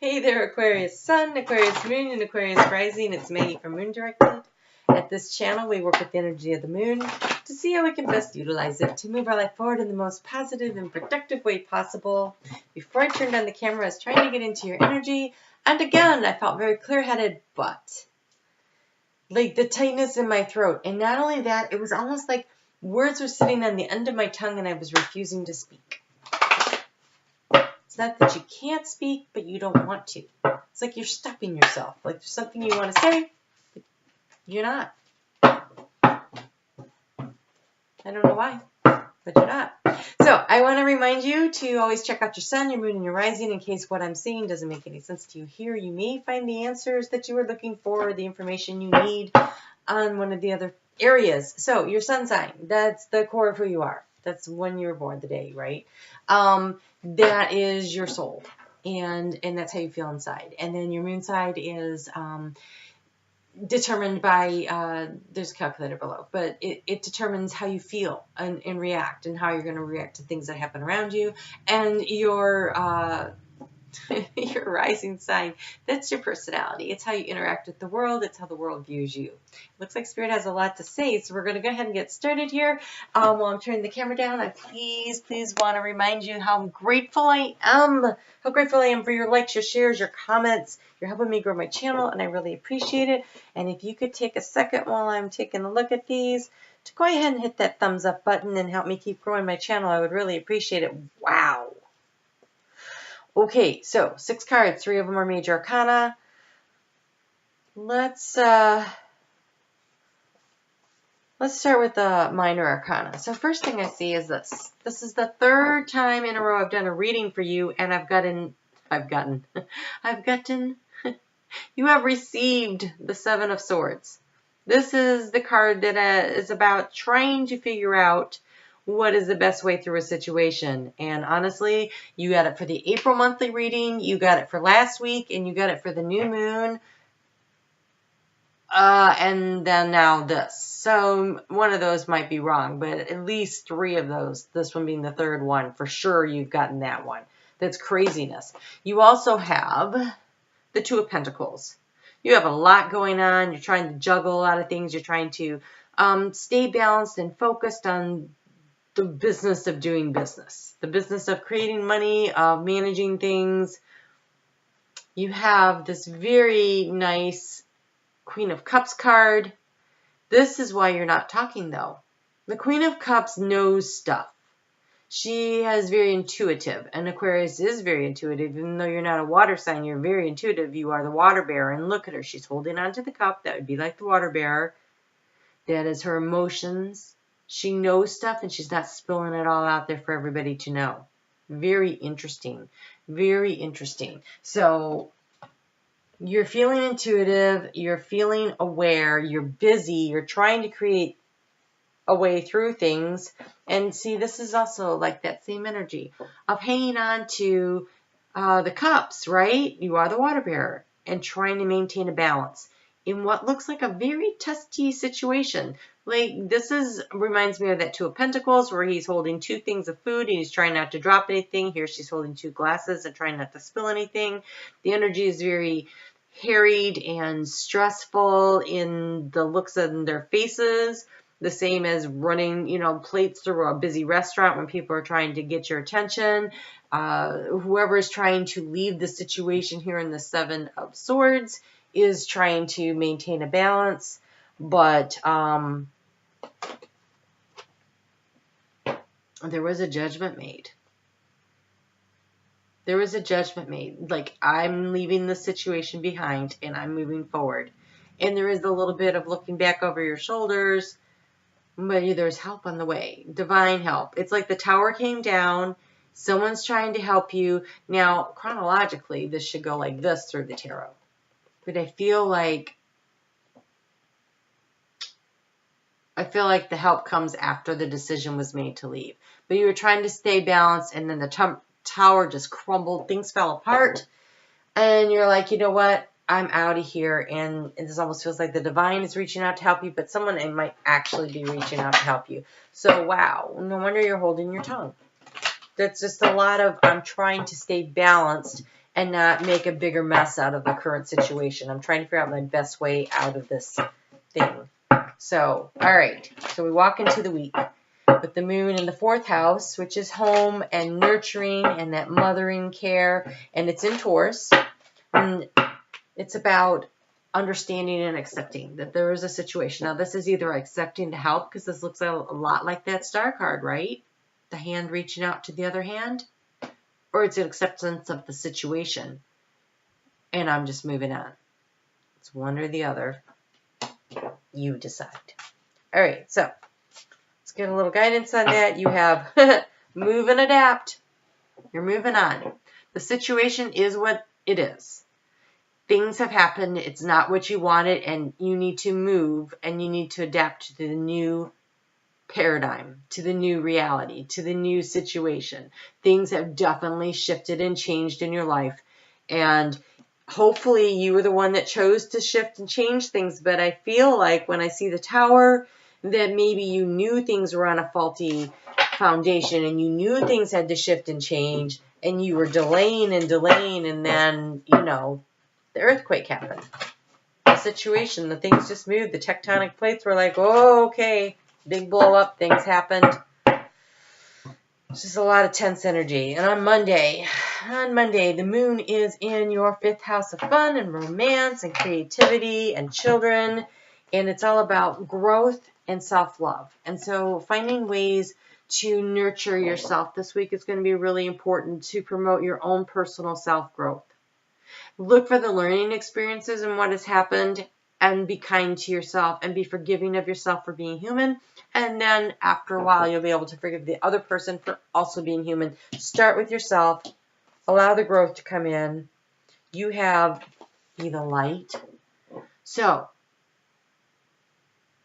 Hey there, Aquarius Sun, Aquarius Moon, and Aquarius Rising. It's Maggie from Moon Directed. At this channel, we work with the energy of the moon to see how we can best utilize it to move our life forward in the most positive and productive way possible. Before I turned on the camera, I was trying to get into your energy, and again, I felt very clear-headed, but like the tightness in my throat. And not only that, it was almost like words were sitting on the end of my tongue and I was refusing to speak. It's not that you can't speak, but you don't want to. It's like you're stopping yourself. Like there's something you want to say, but you're not. I don't know why, but you're not. So I want to remind you to always check out your sun, your moon, and your rising in case what I'm saying doesn't make any sense to you here. You may find the answers that you were looking for, the information you need on one of the other areas. So your sun sign, that's the core of who you are. That's when you were born, the day, right? That is your soul, and that's how you feel inside. And then your moon side is determined by, there's a calculator below, but it determines how you feel and react, and how you're going to react to things that happen around you. And your your rising sign, that's your personality. It's how you interact with the world. It's how the world views you. Looks like Spirit has a lot to say, so we're going to go ahead and get started here. While I'm turning the camera down, I please want to remind you how grateful I am. How grateful I am for your likes, your shares, your comments. You're helping me grow my channel, and I really appreciate it. And if you could take a second while I'm taking a look at these to go ahead and hit that thumbs up button and help me keep growing my channel, I would really appreciate it. Wow. Okay, so 6 cards, 3 of them are major arcana. Let's start with the minor arcana. So first thing I see is this. This is the 3rd time in a row I've done a reading for you, and you have received the 7 of Swords. This is the card that is about trying to figure out what is the best way through a situation. And honestly, you got it for the April monthly reading, you got it for last week, and you got it for the new moon. And then now this. So one of those might be wrong, but at least 3 of those, this one being the 3rd one, for sure you've gotten that one. That's craziness. You also have the 2 of Pentacles. You have a lot going on. You're trying to juggle a lot of things. You're trying to stay balanced and focused on the business of doing business, the business of creating money, of managing things. You have this very nice Queen of Cups card. This is why you're not talking, though. The Queen of Cups knows stuff. She is very intuitive, and Aquarius is very intuitive. Even though you're not a water sign, you're very intuitive. You are the water bearer, and look at her. She's holding onto the cup. That would be like the water bearer. That is her emotions. She knows stuff, and she's not spilling it all out there for everybody to know. Very interesting. Very interesting. So you're feeling intuitive. You're feeling aware. You're busy. You're trying to create a way through things. And see, this is also like that same energy of hanging on to the cups, right? You are the water bearer, and trying to maintain a balance in what looks like a very testy situation. Like this reminds me of that 2 of Pentacles, where he's holding 2 things of food and he's trying not to drop anything. Here she's holding 2 glasses and trying not to spill anything. The energy is very harried and stressful in the looks on their faces. The same as running, plates through a busy restaurant when people are trying to get your attention. Whoever is trying to leave the situation here in the 7 of Swords is trying to maintain a balance, but there was a judgment made. There was a judgment made. Like, I'm leaving the situation behind and I'm moving forward. And there is a little bit of looking back over your shoulders, but there's help on the way. Divine help. It's like the tower came down. Someone's trying to help you. Now, chronologically, this should go like this through the tarot. But I feel like the help comes after the decision was made to leave. But you were trying to stay balanced, and then the tower just crumbled. Things fell apart. And you're like, you know what? I'm out of here. And this almost feels like the divine is reaching out to help you, but someone might actually be reaching out to help you. So, wow. No wonder you're holding your tongue. That's just a lot of, I'm trying to stay balanced and not make a bigger mess out of the current situation. I'm trying to figure out my best way out of this thing. So, all right. So we walk into the week with the moon in the 4th house, which is home and nurturing and that mothering care. And it's in Taurus. And it's about understanding and accepting that there is a situation. Now, this is either accepting to help, because this looks a lot like that star card, right? The hand reaching out to the other hand. Or it's an acceptance of the situation. And I'm just moving on. It's one or the other. You decide. All right, so let's get a little guidance on that. You have move and adapt. You're moving on. The situation is what it is. Things have happened. It's not what you wanted, and you need to move, and you need to adapt to the new paradigm, to the new reality, to the new situation. Things have definitely shifted and changed in your life, and hopefully you were the one that chose to shift and change things, but I feel like when I see the Tower that maybe you knew things were on a faulty foundation and you knew things had to shift and change, and you were delaying, and then, you know, the earthquake happened. The situation, the things just moved. The tectonic plates were like, oh, okay, big blow up, things happened. It's just a lot of tense energy. And on Monday, the moon is in your 5th house of fun and romance and creativity and children. And it's all about growth and self-love. And so finding ways to nurture yourself this week is going to be really important to promote your own personal self-growth. Look for the learning experiences and what has happened, and be kind to yourself and be forgiving of yourself for being human. And then after a while, you'll be able to forgive the other person for also being human. Start with yourself. Allow the growth to come in. You have be the light. So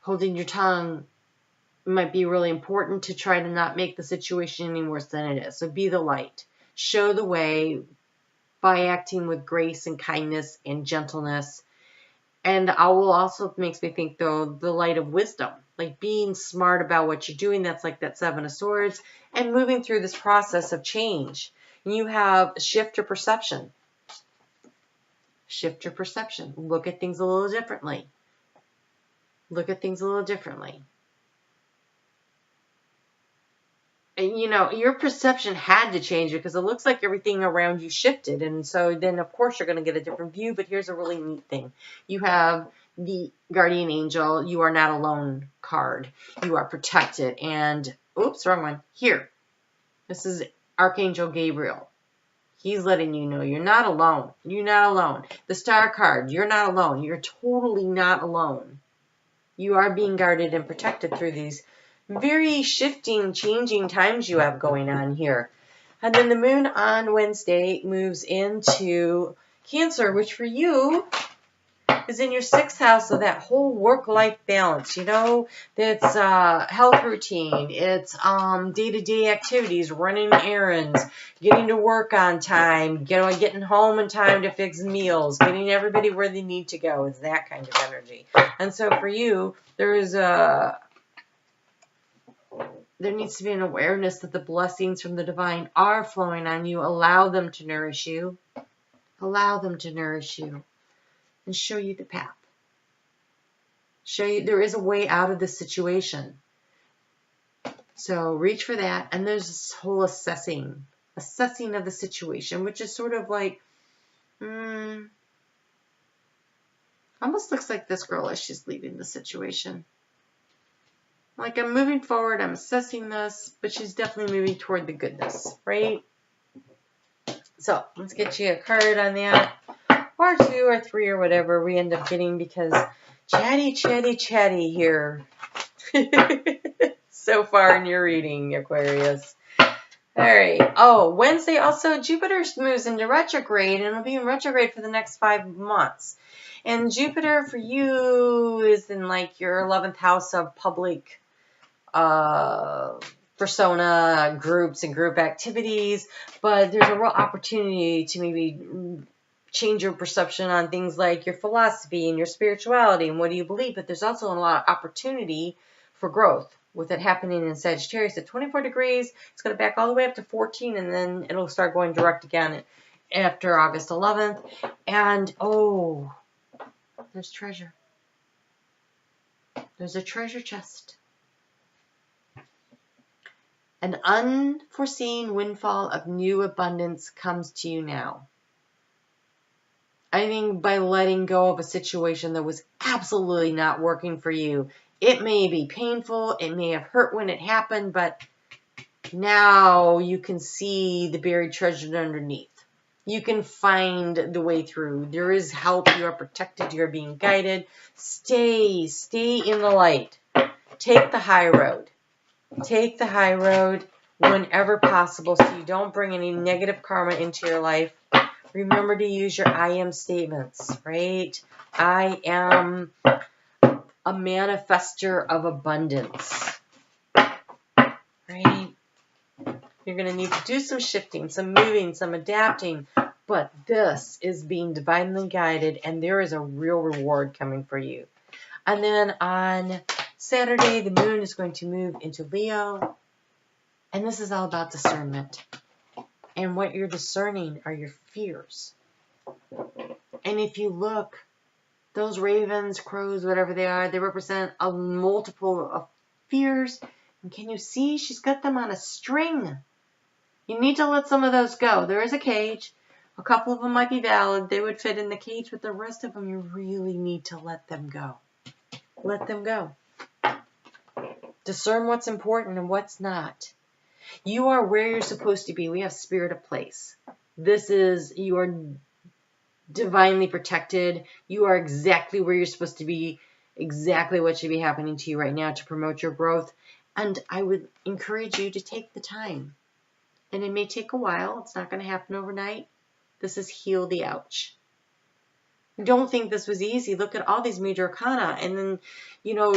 holding your tongue might be really important to try to not make the situation any worse than it is. So be the light. Show the way by acting with grace and kindness and gentleness. And owl also makes me think, though, the light of wisdom, like being smart about what you're doing. That's like that 7 of Swords, and moving through this process of change. And you have shift your perception. Shift your perception. Look at things a little differently. Look at things a little differently. And, you know, your perception had to change because it looks like everything around you shifted. And so then, of course, you're going to get a different view. But here's a really neat thing. You have the guardian angel. You are not alone card. You are protected. And, oops, wrong one. Here. This is Archangel Gabriel. He's letting you know you're not alone. You're not alone. The star card, you're not alone. You're totally not alone. You are being guarded and protected through these very shifting, changing times you have going on here. And then the moon on Wednesday moves into Cancer, which for you is in your 6th house, so that whole work-life balance, you know, that's health routine, it's day-to-day activities, running errands, getting to work on time, getting home in time to fix meals, getting everybody where they need to go. It's that kind of energy. And so for you, there needs to be an awareness that the blessings from the divine are flowing on you. Allow them to nourish you. Allow them to nourish you. And show you the path. Show you there is a way out of this situation. So reach for that. And there's this whole assessing of the situation, which is sort of like, almost looks like this girl as she's leaving the situation. Like, I'm moving forward, I'm assessing this, but she's definitely moving toward the goodness, right? So let's get you a card on that. Or 2 or 3 or whatever we end up getting, because chatty here so far in your reading, Aquarius. All right. Oh, Wednesday also, Jupiter moves into retrograde, and it'll be in retrograde for the next 5 months. And Jupiter for you is in like your 11th house of public persona, groups and group activities, but there's a real opportunity to maybe change your perception on things like your philosophy and your spirituality and what do you believe. But there's also a lot of opportunity for growth with it happening in Sagittarius at 24 degrees. It's going to back all the way up to 14, and then it'll start going direct again after August 11th. And, oh, there's treasure. There's a treasure chest. An unforeseen windfall of new abundance comes to you now. I think by letting go of a situation that was absolutely not working for you, it may be painful, it may have hurt when it happened, but now you can see the buried treasure underneath. You can find the way through. There is help. You are protected. You are being guided. Stay in the light. Take the high road. Take the high road whenever possible so you don't bring any negative karma into your life. Remember to use your I am statements, right? I am a manifester of abundance, right? You're going to need to do some shifting, some moving, some adapting, but this is being divinely guided, and there is a real reward coming for you. And then on Saturday, the moon is going to move into Leo, and this is all about discernment. And what you're discerning are your fears. And if you look, those ravens, crows, whatever they are, they represent a multiple of fears. And can you see she's got them on a string? You need to let some of those go. There is a cage. A couple of them might be valid. They would fit in the cage, but the rest of them, you really need to let them go. Let them go. Discern what's important and what's not. You are where you're supposed to be. We have spirit of place. This is, you are divinely protected. You are exactly where you're supposed to be, exactly what should be happening to you right now to promote your growth. And I would encourage you to take the time. And it may take a while. It's not going to happen overnight. This is heal the ouch. Don't think this was easy. Look at all these major arcana. And then, you know,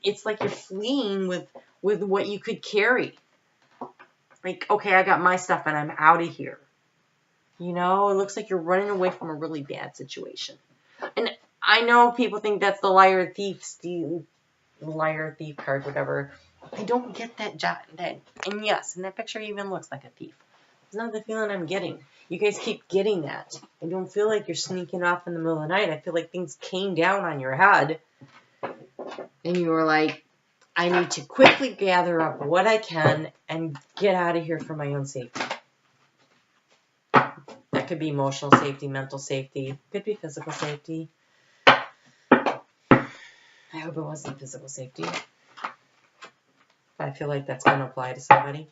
it's like you're fleeing with what you could carry. Like, okay, I got my stuff and I'm out of here. You know, it looks like you're running away from a really bad situation. And I know people think that's the liar, thief, card, whatever. I don't get that. And yes, and that picture even looks like a thief. It's not the feeling I'm getting. You guys keep getting that. I don't feel like you're sneaking off in the middle of the night. I feel like things came down on your head. And you were like, I need to quickly gather up what I can and get out of here for my own safety. That could be emotional safety, mental safety. Could be physical safety. I hope it wasn't physical safety. But I feel like that's going to apply to somebody.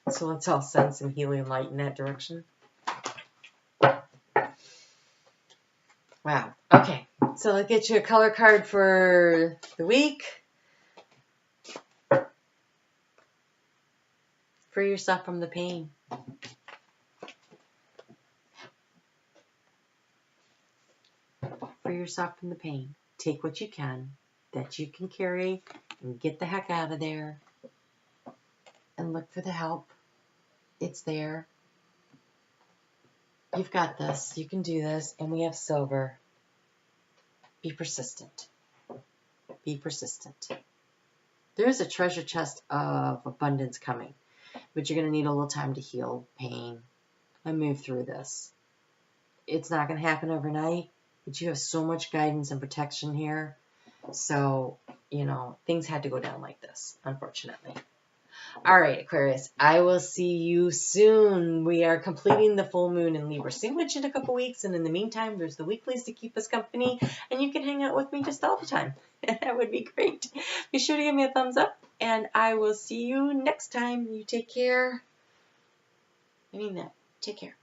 So let's all send some helium light in that direction. Wow. Okay. So I'll get you a color card for the week. Free yourself from the pain. Free yourself from the pain. Take what you can, that you can carry, and get the heck out of there. And look for the help. It's there. You've got this. You can do this. And we have silver. Be persistent. Be persistent. There is a treasure chest of abundance coming. But you're going to need a little time to heal pain and move through this. It's not going to happen overnight. But you have so much guidance and protection here. So, you know, things had to go down like this, unfortunately. All right, Aquarius, I will see you soon. We are completing the full moon in Libra sandwich in a couple weeks. And in the meantime, there's the weeklies to keep us company. And you can hang out with me just all the time. That would be great. Be sure to give me a thumbs up. And I will see you next time. You take care. I mean that. Take care.